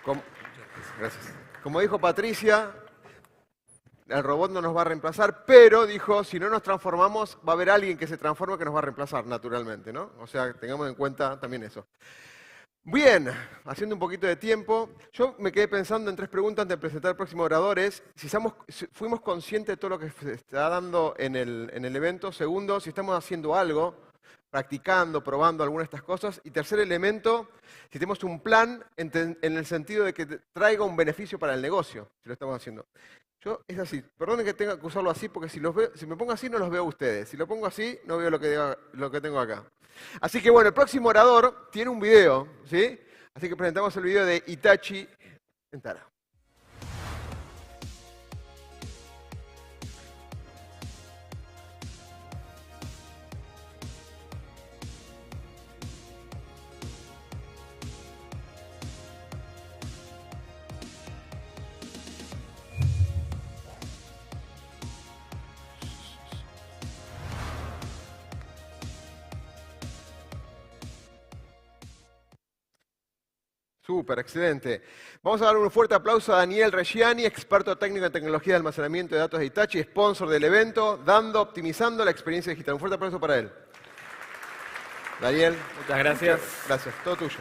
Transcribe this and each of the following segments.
Como, gracias. Como dijo Patricia, el robot no nos va a reemplazar, pero dijo, si no nos transformamos, va a haber alguien que se transforme que nos va a reemplazar naturalmente, ¿no? O sea, tengamos en cuenta también eso. Bien, haciendo un poquito de tiempo, yo me quedé pensando en tres preguntas antes de presentar al próximo orador. Si fuimos conscientes de todo lo que se está dando en el evento. Segundo, si estamos haciendo algo, practicando, probando alguna de estas cosas. Y tercer elemento, si tenemos un plan en el sentido de que traiga un beneficio para el negocio, si lo estamos haciendo. Yo es así, perdonen que tenga que usarlo así, porque si me pongo así no los veo a ustedes. Si lo pongo así, no veo lo que tengo acá. Así que bueno, el próximo orador tiene un video, ¿sí? Así que presentamos el video de Itachi Entara. Súper, excelente. Vamos a dar un fuerte aplauso a Daniel Reggiani, experto técnico en tecnología de almacenamiento de datos de Hitachi, sponsor del evento, optimizando la experiencia digital. Un fuerte aplauso para él. Daniel. Muchas gracias. Gracias, todo tuyo.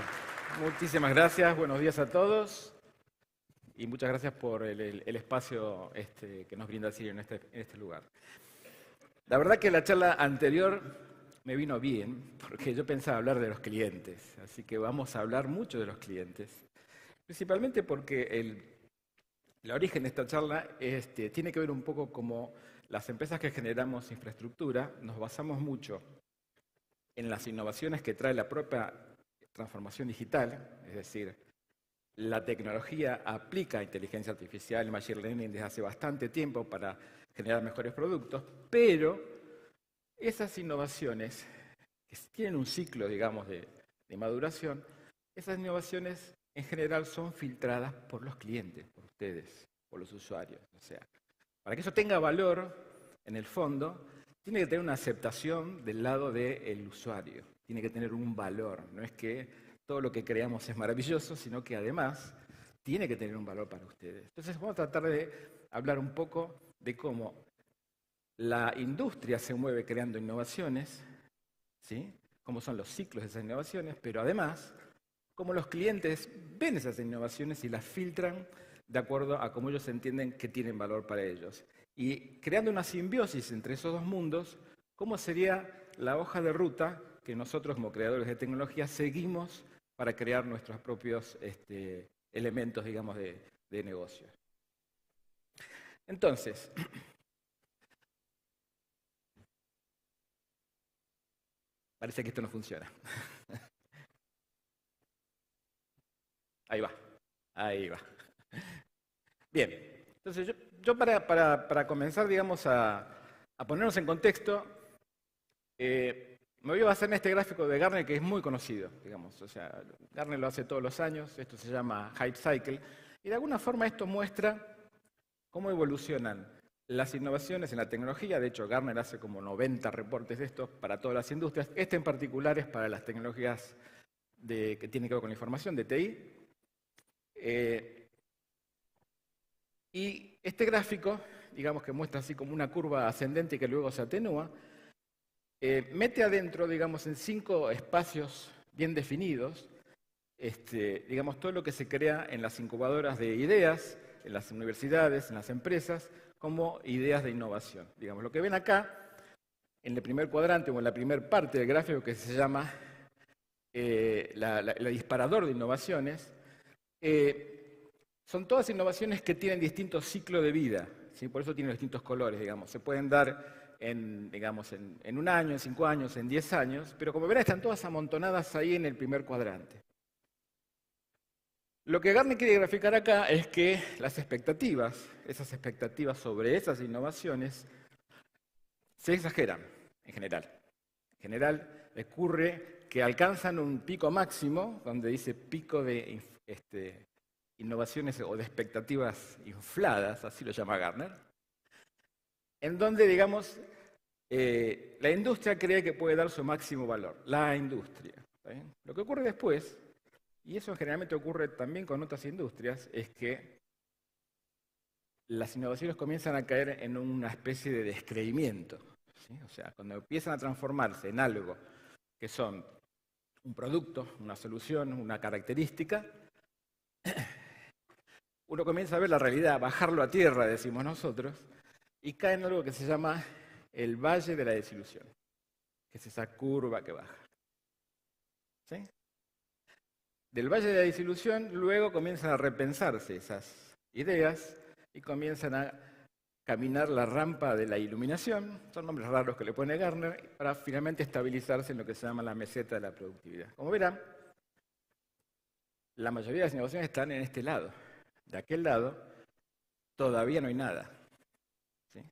Muchísimas gracias, buenos días a todos. Y muchas gracias por el espacio que nos brinda Sirio en este lugar. La verdad que la charla anterior me vino bien, porque yo pensaba hablar de los clientes. Así que vamos a hablar mucho de los clientes. Principalmente porque el origen de esta charla tiene que ver un poco como las empresas que generamos infraestructura, nos basamos mucho en las innovaciones que trae la propia transformación digital, es decir, la tecnología aplica inteligencia artificial y machine learning desde hace bastante tiempo para generar mejores productos, pero esas innovaciones que tienen un ciclo, digamos, de maduración, esas innovaciones en general son filtradas por los clientes, por ustedes, por los usuarios. O sea, para que eso tenga valor, en el fondo, tiene que tener una aceptación del lado del usuario, tiene que tener un valor. No es que todo lo que creamos es maravilloso, sino que además tiene que tener un valor para ustedes. Entonces vamos a tratar de hablar un poco de cómo la industria se mueve creando innovaciones, ¿sí? Cómo son los ciclos de esas innovaciones, pero además cómo los clientes ven esas innovaciones y las filtran de acuerdo a cómo ellos entienden que tienen valor para ellos. Y creando una simbiosis entre esos dos mundos, ¿cómo sería la hoja de ruta que nosotros como creadores de tecnología seguimos para crear nuestros propios elementos, digamos, de negocio? Entonces, parece que esto no funciona. Ahí va, ahí va. Bien, entonces yo para comenzar, digamos, a ponernos en contexto, me voy a basar en este gráfico de Gartner que es muy conocido, digamos. O sea, Gartner lo hace todos los años, esto se llama Hype Cycle, y de alguna forma esto muestra cómo evolucionan las innovaciones en la tecnología. De hecho, Gartner hace como 90 reportes de estos para todas las industrias. Este en particular es para las tecnologías que tienen que ver con la información, de TI. Y este gráfico, digamos que muestra así como una curva ascendente que luego se atenúa, mete adentro, digamos, en 5 espacios bien definidos, digamos, todo lo que se crea en las incubadoras de ideas, en las universidades, en las empresas, como ideas de innovación. Digamos, lo que ven acá, en el primer cuadrante o en la primera parte del gráfico que se llama el disparador de innovaciones, son todas innovaciones que tienen distintos ciclos de vida, ¿sí? Por eso tienen distintos colores, digamos. Se pueden dar digamos, en 1 año, en 5 años, en 10 años, pero como verán están todas amontonadas ahí en el primer cuadrante. Lo que Gartner quiere graficar acá es que las expectativas, esas expectativas sobre esas innovaciones, se exageran en general. En general ocurre que alcanzan un pico máximo, donde dice pico de innovaciones o de expectativas infladas, así lo llama Gartner, en donde, digamos, la industria cree que puede dar su máximo valor. La industria. ¿Está bien? Lo que ocurre después y eso generalmente ocurre también con otras industrias, es que las innovaciones comienzan a caer en una especie de descreimiento, ¿sí? O sea, cuando empiezan a transformarse en algo que son un producto, una solución, una característica, uno comienza a ver la realidad, bajarlo a tierra, decimos nosotros, y cae en algo que se llama el valle de la desilusión, que es esa curva que baja. ¿Sí? Del valle de la desilusión luego comienzan a repensarse esas ideas y comienzan a caminar la rampa de la iluminación, son nombres raros que le pone Gartner, para finalmente estabilizarse en lo que se llama la meseta de la productividad. Como verán, la mayoría de las innovaciones están en este lado. De aquel lado todavía no hay nada. ¿Sí?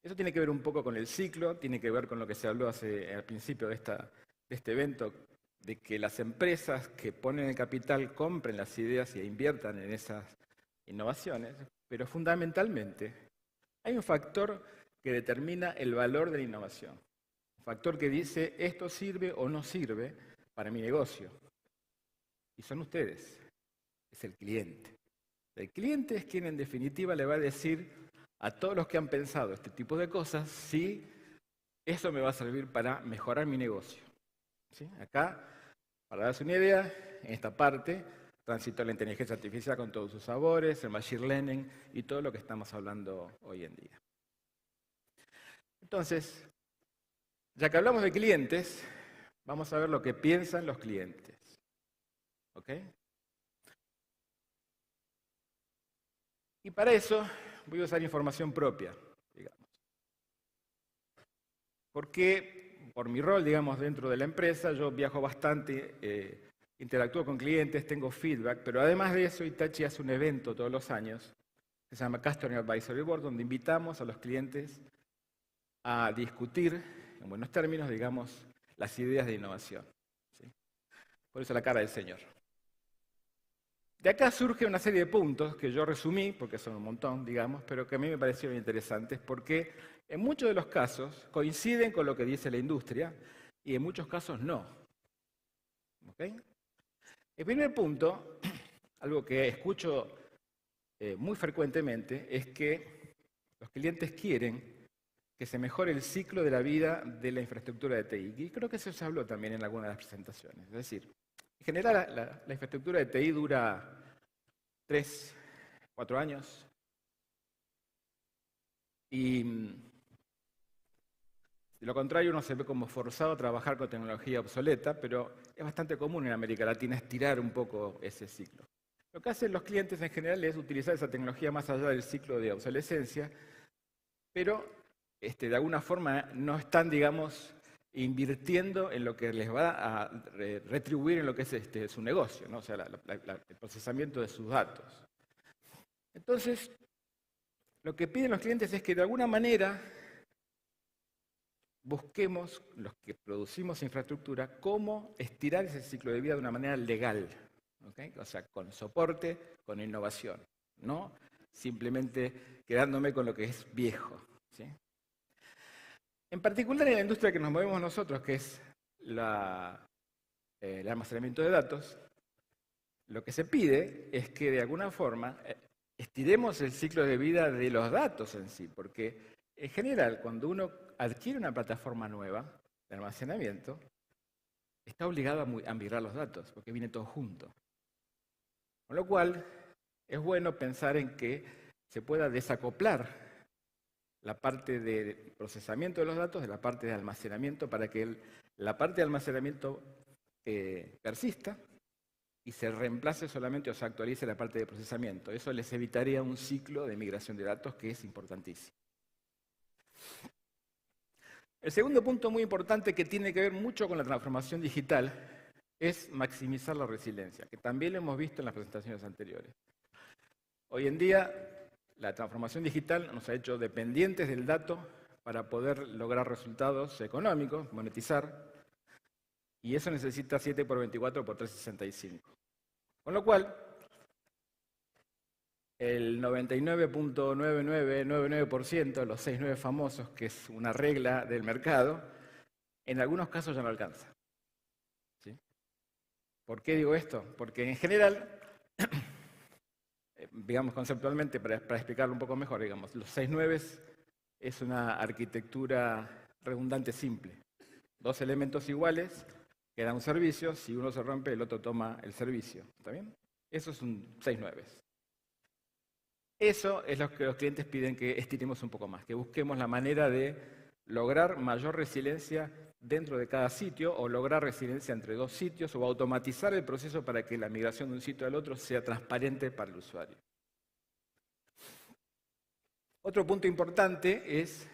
Eso tiene que ver un poco con el ciclo, tiene que ver con lo que se habló al principio de este evento, de que las empresas que ponen el capital compren las ideas e inviertan en esas innovaciones, pero fundamentalmente hay un factor que determina el valor de la innovación. Un factor que dice, esto sirve o no sirve para mi negocio. Y son ustedes, es el cliente. El cliente es quien en definitiva le va a decir a todos los que han pensado este tipo de cosas si eso me va a servir para mejorar mi negocio. ¿Sí? Acá, para darse una idea, en esta parte transitó la inteligencia artificial con todos sus sabores, el machine learning y todo lo que estamos hablando hoy en día. Entonces, ya que hablamos de clientes, vamos a ver lo que piensan los clientes. ¿Ok? Y para eso voy a usar información propia, digamos. Porque por mi rol, digamos, dentro de la empresa, yo viajo bastante, interactúo con clientes, tengo feedback, pero además de eso, Hitachi hace un evento todos los años que se llama Customer Advisory Board, donde invitamos a los clientes a discutir, en buenos términos, digamos, las ideas de innovación. ¿Sí? Por eso la cara del señor. De acá surge una serie de puntos que yo resumí, porque son un montón, digamos, pero que a mí me parecieron interesantes, porque en muchos de los casos coinciden con lo que dice la industria y en muchos casos no. ¿Okay? El primer punto, algo que escucho muy frecuentemente, es que los clientes quieren que se mejore el ciclo de la vida de la infraestructura de TI. Y creo que eso se habló también en algunas de las presentaciones. Es decir, en general, la infraestructura de TI dura 3, 4 años. Y de lo contrario, uno se ve como forzado a trabajar con tecnología obsoleta, pero es bastante común en América Latina estirar un poco ese ciclo. Lo que hacen los clientes en general es utilizar esa tecnología más allá del ciclo de obsolescencia, pero de alguna forma no están, digamos, invirtiendo en lo que les va a retribuir en lo que es su negocio, ¿no? O sea, el procesamiento de sus datos. Entonces, lo que piden los clientes es que de alguna manera busquemos, los que producimos infraestructura, cómo estirar ese ciclo de vida de una manera legal, ¿okay? O sea, con soporte, con innovación, no simplemente quedándome con lo que es viejo, ¿sí? En particular en la industria que nos movemos nosotros, que es el almacenamiento de datos, lo que se pide es que de alguna forma estiremos el ciclo de vida de los datos en sí, porque en general cuando uno adquiere una plataforma nueva de almacenamiento, está obligado a migrar los datos, porque viene todo junto. Con lo cual, es bueno pensar en que se pueda desacoplar la parte de procesamiento de los datos de la parte de almacenamiento para que la parte de almacenamiento persista y se reemplace solamente o se actualice la parte de procesamiento. Eso les evitaría un ciclo de migración de datos que es importantísimo. El segundo punto muy importante que tiene que ver mucho con la transformación digital es maximizar la resiliencia, que también lo hemos visto en las presentaciones anteriores. Hoy en día, la transformación digital nos ha hecho dependientes del dato para poder lograr resultados económicos, monetizar, y eso necesita 7 por 24 por 365. Con lo cual, el 99.9999%, los 6,9 famosos, que es una regla del mercado, en algunos casos ya no alcanza. ¿Sí? ¿Por qué digo esto? Porque en general, digamos conceptualmente, para explicarlo un poco mejor, digamos, los 6/9 es una arquitectura redundante simple. Dos elementos iguales que dan un servicio, si uno se rompe, el otro toma el servicio. ¿Está bien? Eso es un 6/9. Eso es lo que los clientes piden que estiremos un poco más, que busquemos la manera de lograr mayor resiliencia dentro de cada sitio o lograr resiliencia entre dos sitios o automatizar el proceso para que la migración de un sitio al otro sea transparente para el usuario. Otro punto importante es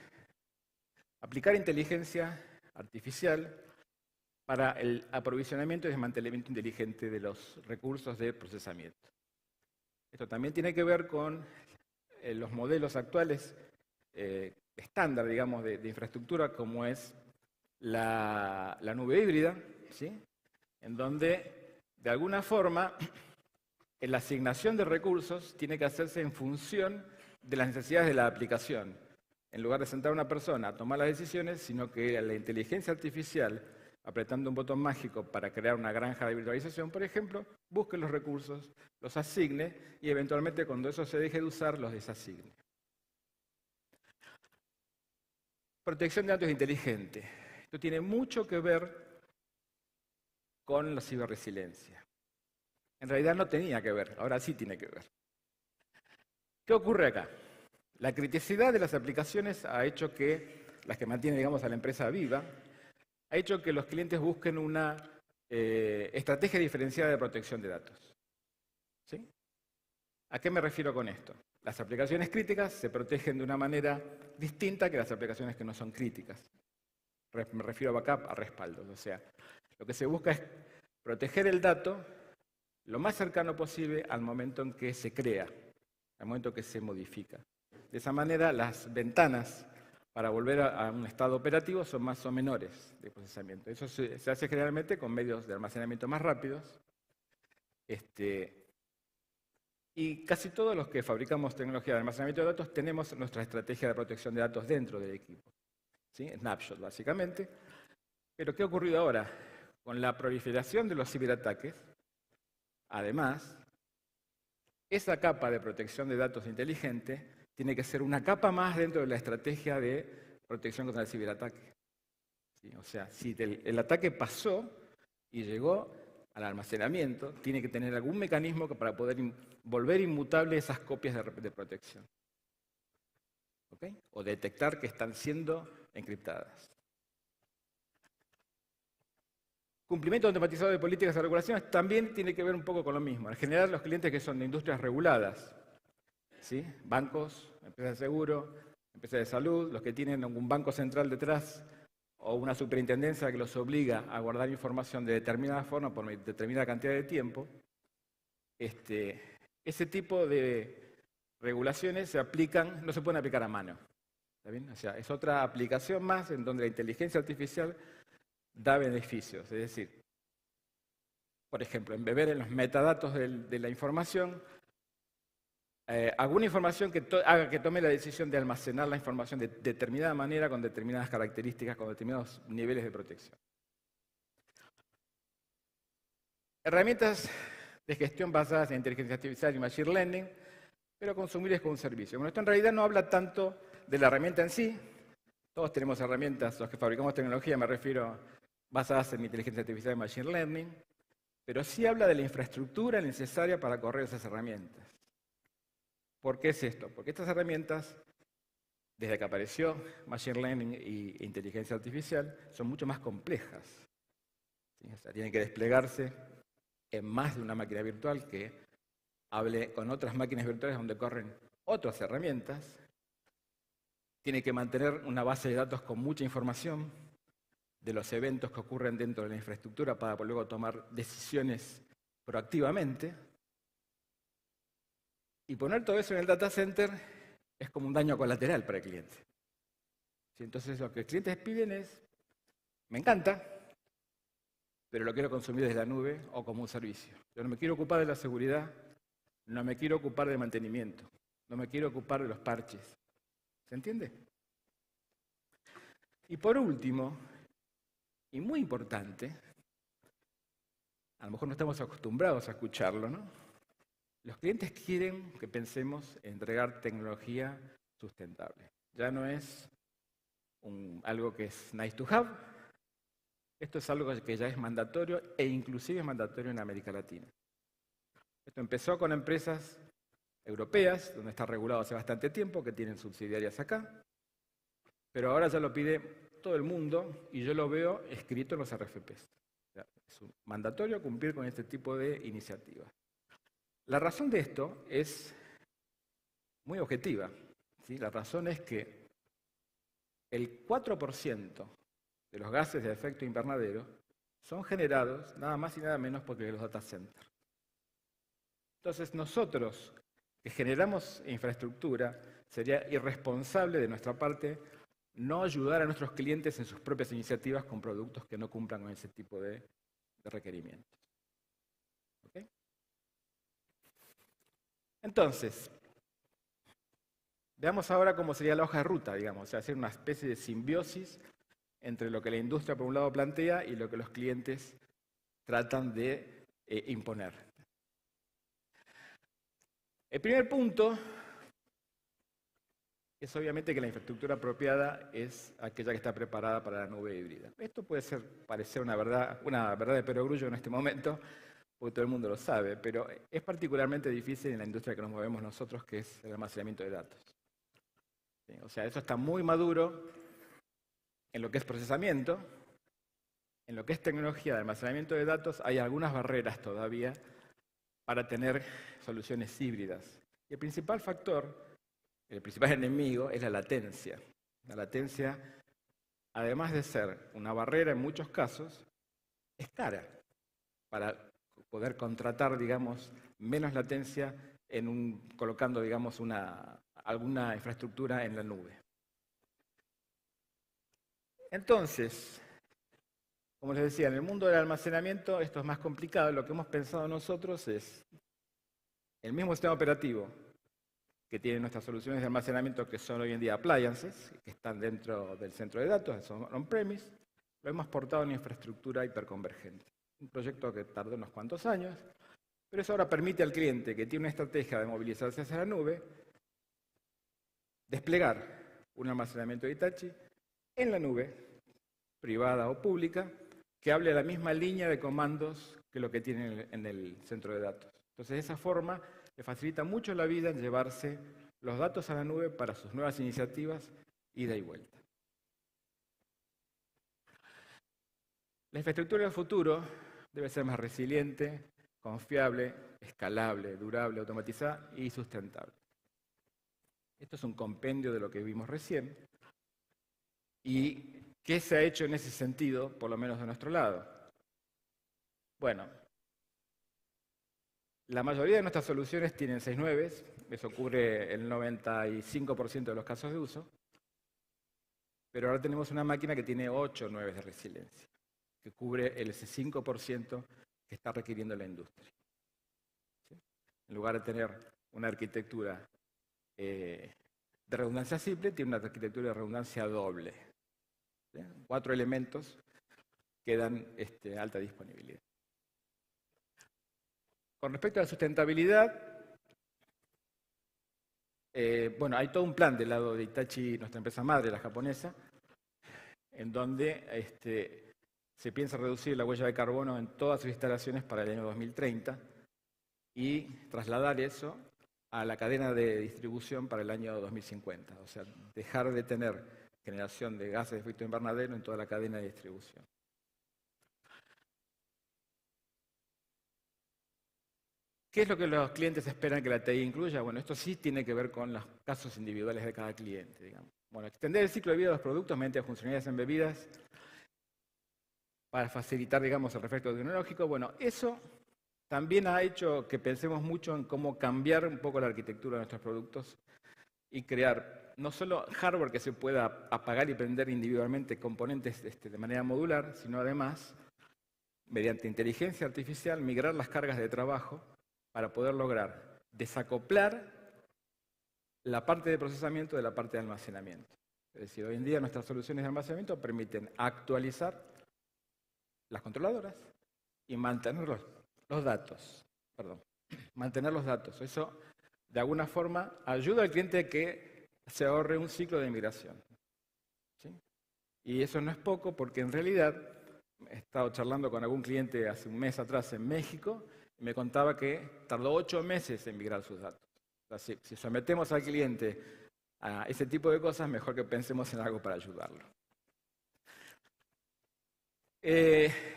aplicar inteligencia artificial para el aprovisionamiento y desmantelamiento inteligente de los recursos de procesamiento. Esto también tiene que ver con los modelos actuales estándar, digamos, de infraestructura, como es la nube híbrida, ¿sí? En donde, de alguna forma, la asignación de recursos tiene que hacerse en función de las necesidades de la aplicación. En lugar de sentar a una persona a tomar las decisiones, sino que la inteligencia artificial, apretando un botón mágico para crear una granja de virtualización, por ejemplo, busque los recursos, los asigne y eventualmente cuando eso se deje de usar, los desasigne. Protección de datos inteligente. Esto tiene mucho que ver con la ciberresiliencia. En realidad no tenía que ver, ahora sí tiene que ver. ¿Qué ocurre acá? La criticidad de las aplicaciones ha hecho que, las que mantienen, digamos, a la empresa viva, ha hecho que los clientes busquen una estrategia diferenciada de protección de datos. ¿Sí? ¿A qué me refiero con esto? Las aplicaciones críticas se protegen de una manera distinta que las aplicaciones que no son críticas. Me refiero a backup, a respaldos. O sea, lo que se busca es proteger el dato lo más cercano posible al momento en que se crea, al momento en que se modifica. De esa manera, las ventanas para volver a un estado operativo son más o menores de procesamiento. Eso se hace generalmente con medios de almacenamiento más rápidos. Y casi todos los que fabricamos tecnología de almacenamiento de datos tenemos nuestra estrategia de protección de datos dentro del equipo. ¿Sí? Snapshot, básicamente. Pero ¿qué ha ocurrido ahora? Con la proliferación de los ciberataques, además, esa capa de protección de datos inteligente tiene que ser una capa más dentro de la estrategia de protección contra el ciberataque. ¿Sí? O sea, si el ataque pasó y llegó al almacenamiento, tiene que tener algún mecanismo para poder volver inmutable esas copias de protección. ¿Okay? O detectar que están siendo encriptadas. Cumplimiento automatizado de políticas y regulaciones también tiene que ver un poco con lo mismo. En general, los clientes que son de industrias reguladas, ¿sí? Bancos, empresas de seguro, empresas de salud, los que tienen un banco central detrás o una superintendencia que los obliga a guardar información de determinada forma por determinada cantidad de tiempo, ese tipo de regulaciones se aplican, no se pueden aplicar a mano. ¿Está bien? O sea, es otra aplicación más en donde la inteligencia artificial da beneficios. Es decir, por ejemplo, embeber en los metadatos de la información alguna información que haga que tome la decisión de almacenar la información de determinada manera, con determinadas características, con determinados niveles de protección. Herramientas de gestión basadas en inteligencia artificial y machine learning, pero consumibles con un servicio. Bueno, esto en realidad no habla tanto de la herramienta en sí. Todos tenemos herramientas, los que fabricamos tecnología, me refiero, basadas en inteligencia artificial y machine learning, pero sí habla de la infraestructura necesaria para correr esas herramientas. ¿Por qué es esto? Porque estas herramientas, desde que apareció Machine Learning e inteligencia artificial, son mucho más complejas. ¿Sí? O sea, tienen que desplegarse en más de una máquina virtual que hable con otras máquinas virtuales donde corren otras herramientas. Tiene que mantener una base de datos con mucha información de los eventos que ocurren dentro de la infraestructura para luego tomar decisiones proactivamente. Y poner todo eso en el data center es como un daño colateral para el cliente. ¿Sí? Entonces lo que los clientes piden es, me encanta, pero lo quiero consumir desde la nube o como un servicio. Yo no me quiero ocupar de la seguridad, no me quiero ocupar del mantenimiento, no me quiero ocupar de los parches. ¿Se entiende? Y por último, y muy importante, a lo mejor no estamos acostumbrados a escucharlo, ¿no? Los clientes quieren que pensemos en entregar tecnología sustentable. Ya no es algo que es nice to have, esto es algo que ya es mandatorio e inclusive es mandatorio en América Latina. Esto empezó con empresas europeas, donde está regulado hace bastante tiempo, que tienen subsidiarias acá, pero ahora ya lo pide todo el mundo y yo lo veo escrito en los RFPs. Es mandatorio cumplir con este tipo de iniciativas. La razón de esto es muy objetiva, ¿sí? La razón es que el 4% de los gases de efecto invernadero son generados nada más y nada menos porque los data centers. Entonces nosotros que generamos infraestructura, sería irresponsable de nuestra parte no ayudar a nuestros clientes en sus propias iniciativas con productos que no cumplan con ese tipo de requerimientos. ¿Okay? Entonces, veamos ahora cómo sería la hoja de ruta, digamos, o sea, hacer una especie de simbiosis entre lo que la industria por un lado plantea y lo que los clientes tratan de imponer. El primer punto es obviamente que la infraestructura apropiada es aquella que está preparada para la nube híbrida. Esto puede parecer una verdad de perogrullo en este momento, porque todo el mundo lo sabe, pero es particularmente difícil en la industria que nos movemos nosotros, que es el almacenamiento de datos. ¿Sí? O sea, eso está muy maduro en lo que es procesamiento, en lo que es tecnología de almacenamiento de datos, hay algunas barreras todavía para tener soluciones híbridas. Y el principal factor, el principal enemigo, es la latencia. La latencia, además de ser una barrera en muchos casos, es cara para poder contratar, digamos, menos latencia colocando, digamos, alguna infraestructura en la nube. Entonces, como les decía, en el mundo del almacenamiento esto es más complicado. Lo que hemos pensado nosotros es el mismo sistema operativo que tienen nuestras soluciones de almacenamiento, que son hoy en día appliances, que están dentro del centro de datos, son on-premise, lo hemos portado en infraestructura hiperconvergente. Un proyecto que tardó unos cuantos años, pero eso ahora permite al cliente que tiene una estrategia de movilizarse hacia la nube, desplegar un almacenamiento de Hitachi en la nube, privada o pública, que hable la misma línea de comandos que lo que tiene en el centro de datos. Entonces, de esa forma, le facilita mucho la vida en llevarse los datos a la nube para sus nuevas iniciativas, ida y vuelta. La infraestructura del futuro debe ser más resiliente, confiable, escalable, durable, automatizada y sustentable. Esto es un compendio de lo que vimos recién. ¿Y qué se ha hecho en ese sentido, por lo menos de nuestro lado? Bueno, la mayoría de nuestras soluciones tienen 6 9s, eso cubre el 95% de los casos de uso, pero ahora tenemos una máquina que tiene 8 9s de resiliencia, que cubre ese 5% que está requiriendo la industria. ¿Sí? En lugar de tener una arquitectura de redundancia simple, tiene una arquitectura de redundancia doble. ¿Sí? 4 elementos que dan alta disponibilidad. Con respecto a la sustentabilidad, bueno, hay todo un plan del lado de Hitachi, nuestra empresa madre, la japonesa, en donde se piensa reducir la huella de carbono en todas sus instalaciones para el año 2030 y trasladar eso a la cadena de distribución para el año 2050. O sea, dejar de tener generación de gases de efecto invernadero en toda la cadena de distribución. ¿Qué es lo que los clientes esperan que la TI incluya? Bueno, esto sí tiene que ver con los casos individuales de cada cliente, digamos. Bueno, extender el ciclo de vida de los productos mediante funcionalidades embebidas para facilitar, digamos, el refresco tecnológico. Bueno, eso también ha hecho que pensemos mucho en cómo cambiar un poco la arquitectura de nuestros productos y crear no solo hardware que se pueda apagar y prender individualmente componentes de manera modular, sino además, mediante inteligencia artificial, migrar las cargas de trabajo para poder lograr desacoplar la parte de procesamiento de la parte de almacenamiento. Es decir, hoy en día nuestras soluciones de almacenamiento permiten actualizar las controladoras y mantener los datos, perdón, mantener los datos. Eso, de alguna forma, ayuda al cliente a que se ahorre un ciclo de migración. ¿Sí? Y eso no es poco porque en realidad he estado charlando con algún cliente hace un mes atrás en México y me contaba que tardó 8 meses en migrar sus datos. O sea, si sometemos al cliente a ese tipo de cosas, mejor que pensemos en algo para ayudarlo.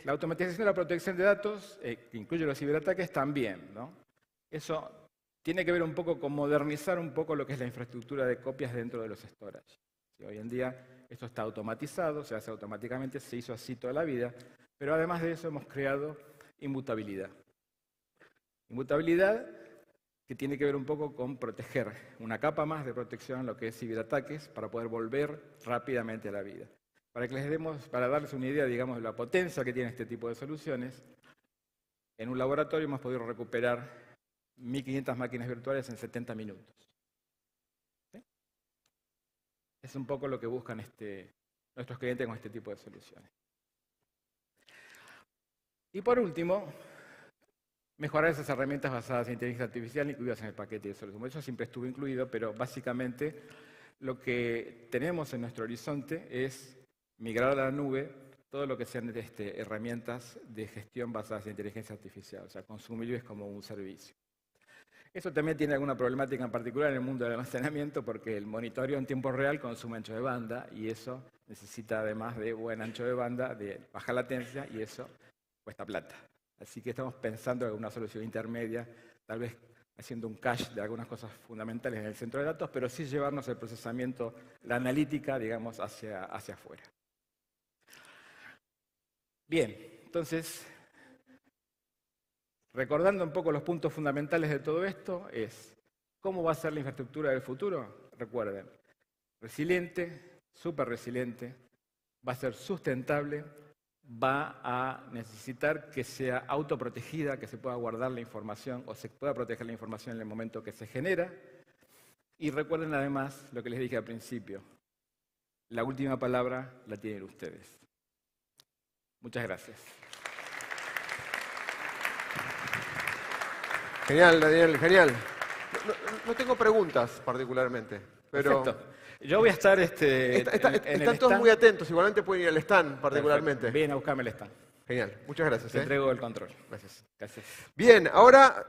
La automatización de la protección de datos, que incluye los ciberataques, también, ¿no? Eso tiene que ver un poco con modernizar un poco lo que es la infraestructura de copias dentro de los storage. ¿Sí? Hoy en día esto está automatizado, se hace automáticamente, se hizo así toda la vida, pero además de eso hemos creado inmutabilidad. Inmutabilidad que tiene que ver un poco con proteger una capa más de protección en lo que es ciberataques para poder volver rápidamente a la vida. Para darles una idea, digamos, de la potencia que tiene este tipo de soluciones, en un laboratorio hemos podido recuperar 1.500 máquinas virtuales en 70 minutos. ¿Sí? Es un poco lo que buscan nuestros clientes con este tipo de soluciones. Y por último, mejorar esas herramientas basadas en inteligencia artificial incluidas en el paquete de soluciones. Eso siempre estuvo incluido, pero básicamente lo que tenemos en nuestro horizonte es migrar a la nube todo lo que sean herramientas de gestión basadas en inteligencia artificial, o sea, consumibles como un servicio. Eso también tiene alguna problemática en particular en el mundo del almacenamiento porque el monitoreo en tiempo real consume ancho de banda y eso necesita además de buen ancho de banda, de baja latencia y eso cuesta plata. Así que estamos pensando en una solución intermedia, tal vez haciendo un cache de algunas cosas fundamentales en el centro de datos, pero sí llevarnos el procesamiento, la analítica, digamos, hacia afuera. Bien, entonces, recordando un poco los puntos fundamentales de todo esto, es ¿cómo va a ser la infraestructura del futuro? Recuerden, resiliente, súper resiliente, va a ser sustentable, va a necesitar que sea autoprotegida, que se pueda guardar la información o se pueda proteger la información en el momento que se genera. Y recuerden además lo que les dije al principio, la última palabra la tienen ustedes. Muchas gracias. Genial, Daniel, genial. No tengo preguntas particularmente, pero... Perfecto. Yo voy a estar en están todos muy atentos, igualmente pueden ir al stand particularmente. Perfecto. Vienen a buscarme el stand. Genial, muchas gracias. Te entrego el control. Gracias. Gracias. Bien, ahora...